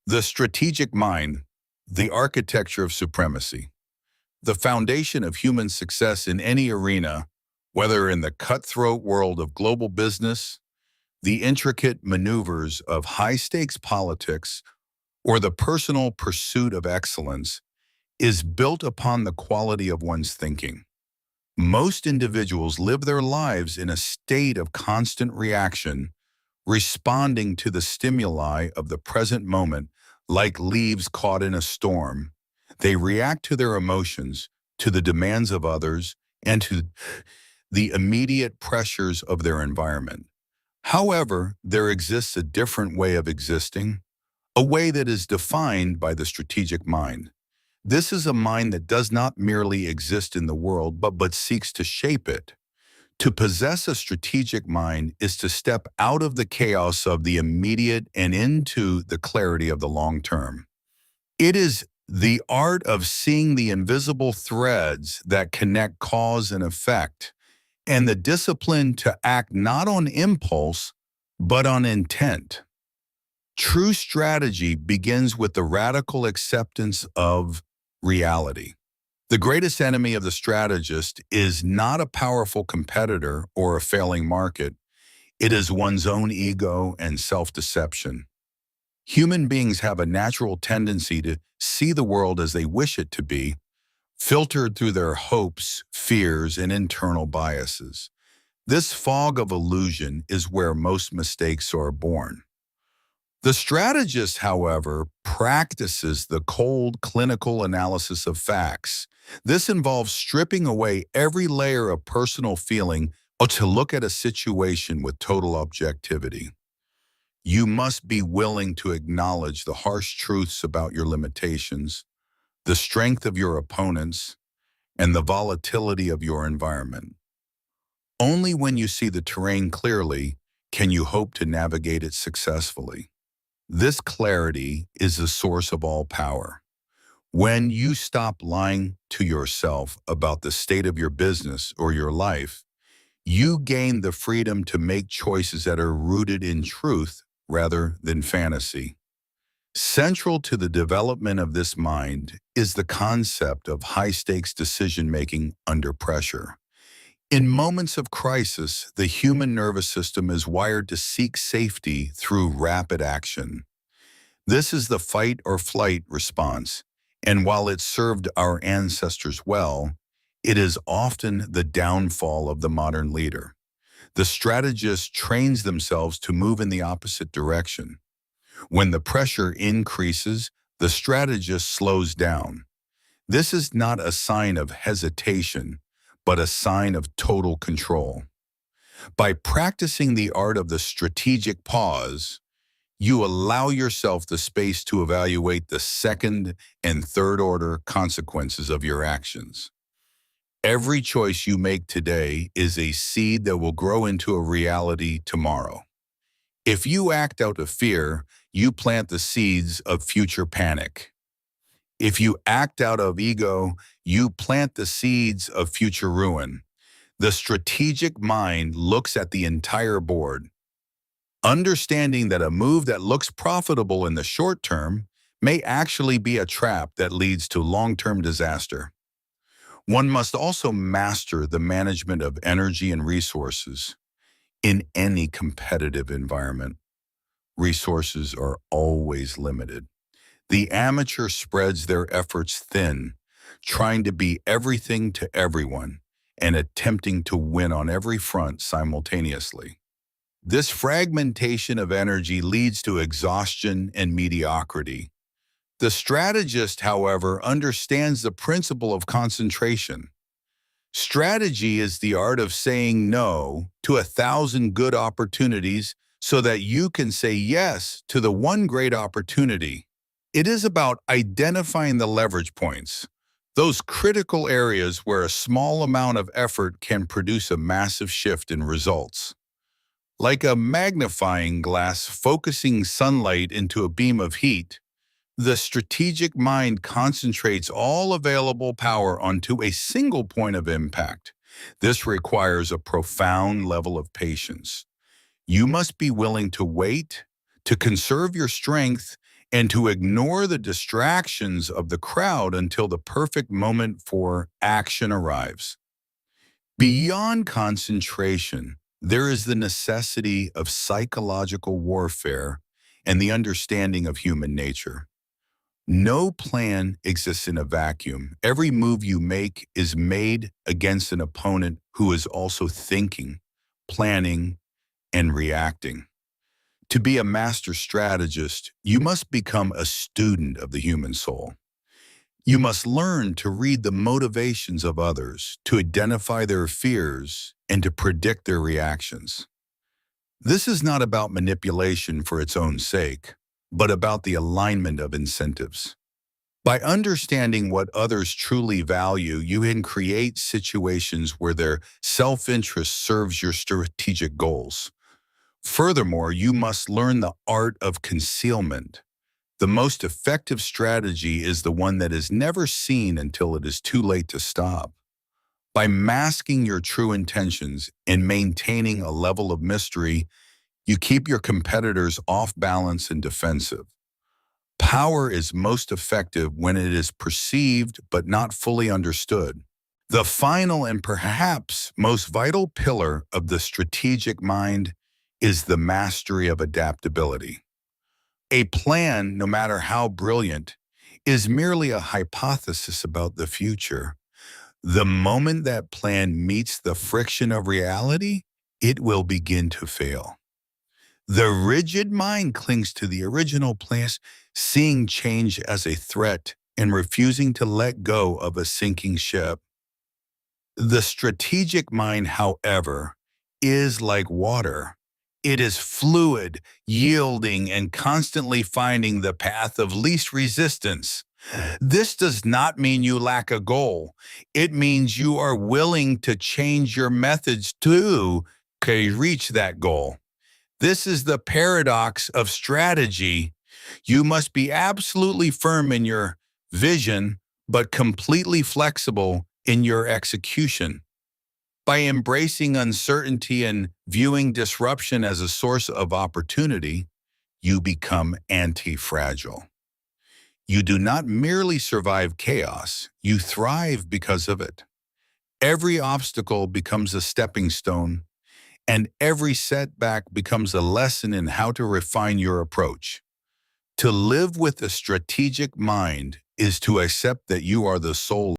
The strategic mind, the architecture of supremacy, the foundation of human success in any arena, whether in the cutthroat world of global business, the intricate maneuvers of high-stakes politics, or the personal pursuit of excellence, is built upon the quality of one's thinking. Most individuals live their lives in a state of constant reaction, responding to the stimuli of the present moment like leaves caught in a storm. They react to their emotions, to the demands of others, and to the immediate pressures of their environment. However, there exists a different way of existing, a way that is defined by the strategic mind. This is a mind that does not merely exist in the world, but seeks to shape it. To possess a strategic mind is to step out of the chaos of the immediate and into the clarity of the long term. It is the art of seeing the invisible threads that connect cause and effect, and the discipline to act not on impulse, but on intent. True strategy begins with the radical acceptance of reality. The greatest enemy of the strategist is not a powerful competitor or a failing market. It is one's own ego and self-deception. Human beings have a natural tendency to see the world as they wish it to be, filtered through their hopes, fears, and internal biases. This fog of illusion is where most mistakes are born. The strategist, however, practices the cold clinical analysis of facts. This involves stripping away every layer of personal feeling to look at a situation with total objectivity. You must be willing to acknowledge the harsh truths about your limitations, the strength of your opponents, and the volatility of your environment. Only when you see the terrain clearly can you hope to navigate it successfully. This clarity is the source of all power. When you stop lying to yourself about the state of your business or your life, you gain the freedom to make choices that are rooted in truth rather than fantasy. Central to the development of this mind is the concept of high-stakes decision-making under pressure. In moments of crisis, the human nervous system is wired to seek safety through rapid action. This is the fight or flight response, and while it served our ancestors well, it is often the downfall of the modern leader. The strategist trains themselves to move in the opposite direction. When the pressure increases, the strategist slows down. This is not a sign of hesitation, but a sign of total control. By practicing the art of the strategic pause, you allow yourself the space to evaluate the second and third order consequences of your actions. Every choice you make today is a seed that will grow into a reality tomorrow. If you act out of fear, you plant the seeds of future panic. If you act out of ego, you plant the seeds of future ruin. The strategic mind looks at the entire board, understanding that a move that looks profitable in the short term may actually be a trap that leads to long-term disaster. One must also master the management of energy and resources. In any competitive environment, resources are always limited. The amateur spreads their efforts thin, trying to be everything to everyone and attempting to win on every front simultaneously. This fragmentation of energy leads to exhaustion and mediocrity. The strategist, however, understands the principle of concentration. Strategy is the art of saying no to 1,000 good opportunities so that you can say yes to the one great opportunity. It is about identifying the leverage points, those critical areas where a small amount of effort can produce a massive shift in results. Like a magnifying glass focusing sunlight into a beam of heat, the strategic mind concentrates all available power onto a single point of impact. This requires a profound level of patience. You must be willing to wait, to conserve your strength, and to ignore the distractions of the crowd until the perfect moment for action arrives. Beyond concentration, there is the necessity of psychological warfare and the understanding of human nature. No plan exists in a vacuum. Every move you make is made against an opponent who is also thinking, planning, and reacting. To be a master strategist, you must become a student of the human soul. You must learn to read the motivations of others, to identify their fears, and to predict their reactions. This is not about manipulation for its own sake, but about the alignment of incentives. By understanding what others truly value, you can create situations where their self-interest serves your strategic goals. Furthermore, you must learn the art of concealment. The most effective strategy is the one that is never seen until it is too late to stop. By masking your true intentions and maintaining a level of mystery, you keep your competitors off balance and defensive. Power is most effective when it is perceived but not fully understood. The final and perhaps most vital pillar of the strategic mind is the mastery of adaptability. A plan, no matter how brilliant, is merely a hypothesis about the future. The moment that plan meets the friction of reality, it will begin to fail. The rigid mind clings to the original plans, seeing change as a threat and refusing to let go of a sinking ship. The strategic mind, however, is like water. It is fluid, yielding, and constantly finding the path of least resistance. This does not mean you lack a goal. It means you are willing to change your methods to reach that goal. This is the paradox of strategy. You must be absolutely firm in your vision, but completely flexible in your execution. By embracing uncertainty and viewing disruption as a source of opportunity, you become anti-fragile. You do not merely survive chaos, you thrive because of it. Every obstacle becomes a stepping stone, and every setback becomes a lesson in how to refine your approach. To live with a strategic mind is to accept that you are the soul